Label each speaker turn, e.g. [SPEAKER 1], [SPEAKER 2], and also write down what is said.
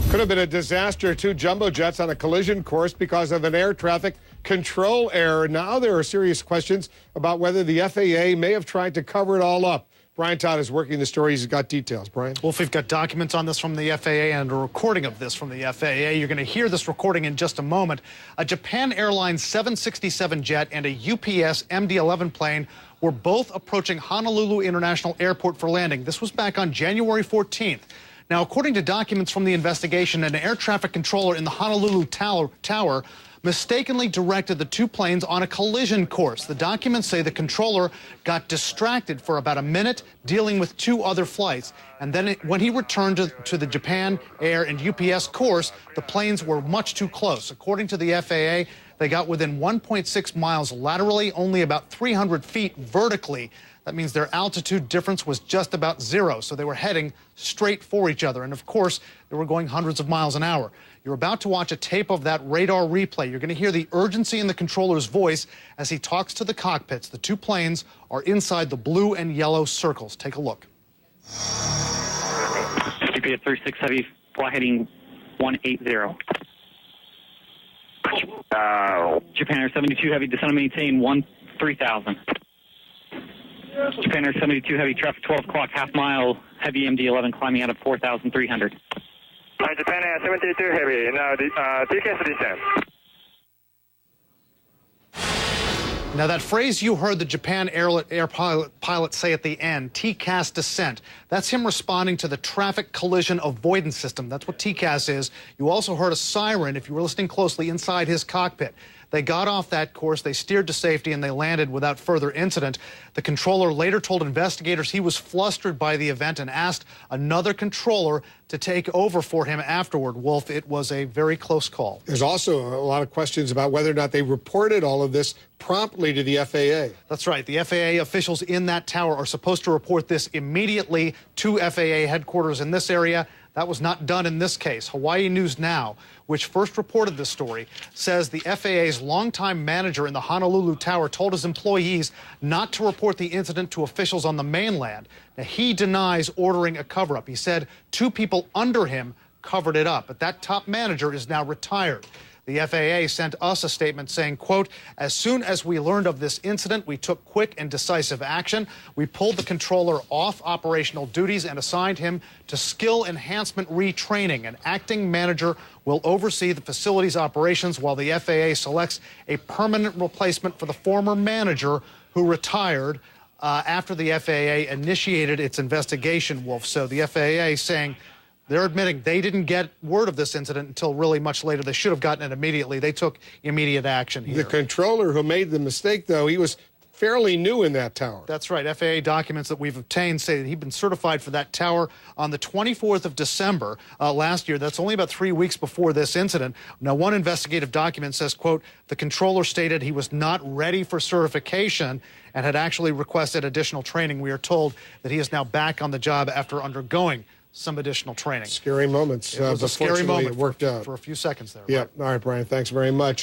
[SPEAKER 1] Could have been a disaster. Two jumbo jets on a collision course because of an air traffic control error. Now there are serious questions about whether the FAA may have tried to cover it all up. Brian Todd is working the story. He's got details. Brian?
[SPEAKER 2] Well, we've got documents on this from the FAA and a recording of this from the FAA. You're going to hear this recording in just a moment. A Japan Airlines 767 jet and a UPS MD-11 plane were both approaching Honolulu International Airport for landing. This was back on January 14th. Now, according to documents from the investigation, an air traffic controller in the Honolulu Tower mistakenly directed the two planes on a collision course. The documents say the controller got distracted for about a minute dealing with two other flights. And then when he returned to the Japan Air and UPS course, the planes were much too close. According to the FAA, they got within 1.6 miles laterally, only about 300 feet vertically. That means their altitude difference was just about zero, so they were heading straight for each other. And of course, they were going hundreds of miles an hour. You're about to watch a tape of that radar replay. You're going to hear the urgency in the controller's voice as he talks to the cockpits. The two planes are inside the blue and yellow circles. Take a look.
[SPEAKER 3] GPS 36 Heavy, fly heading 180. Japan Air 72 Heavy, descend and maintain 3000. Japan Air 72 Heavy, traffic 12 o'clock, half mile, heavy MD-11 climbing out of 4,300.
[SPEAKER 4] Japan Air 72 Heavy, now TCAS descent.
[SPEAKER 2] Now, that phrase you heard the Japan Air pilot say at the end, TCAS descent, that's him responding to the traffic collision avoidance system. That's what TCAS is. You also heard a siren, if you were listening closely, inside his cockpit. They got off that course, they steered to safety, and they landed without further incident. The controller later told investigators he was flustered by the event and asked another controller to take over for him afterward. Wolf, it was a very close call.
[SPEAKER 1] There's also a lot of questions about whether or not they reported all of this promptly to the FAA.
[SPEAKER 2] That's right. The FAA officials in that tower are supposed to report this immediately to FAA headquarters in this area. That was not done in this case. Hawaii News Now, which first reported this story, says the FAA's longtime manager in the Honolulu Tower told his employees not to report the incident to officials on the mainland. Now, he denies ordering a cover-up. He said two people under him covered it up, but that top manager is now retired. The FAA sent us a statement saying, quote, as soon as we learned of this incident, we took quick and decisive action. We pulled the controller off operational duties and assigned him to skill enhancement retraining. An acting manager will oversee the facility's operations while the FAA selects a permanent replacement for the former manager who retired after the FAA initiated its investigation, Wolf. So the FAA saying they're admitting they didn't get word of this incident until really much later. They should have gotten it immediately. They took immediate action here.
[SPEAKER 1] The controller who made the mistake, though, he was fairly new in that tower.
[SPEAKER 2] That's right. FAA documents that we've obtained say that he'd been certified for that tower on the 24th of December last year. That's only about 3 weeks before this incident. Now, one investigative document says, quote, the controller stated he was not ready for certification and had actually requested additional training. We are told that he is now back on the job after undergoing some additional training.
[SPEAKER 1] Scary moments.
[SPEAKER 2] It was a scary moment.
[SPEAKER 1] It worked out
[SPEAKER 2] for a few seconds there.
[SPEAKER 1] Yeah. Right? All right, Brian. Thanks very much.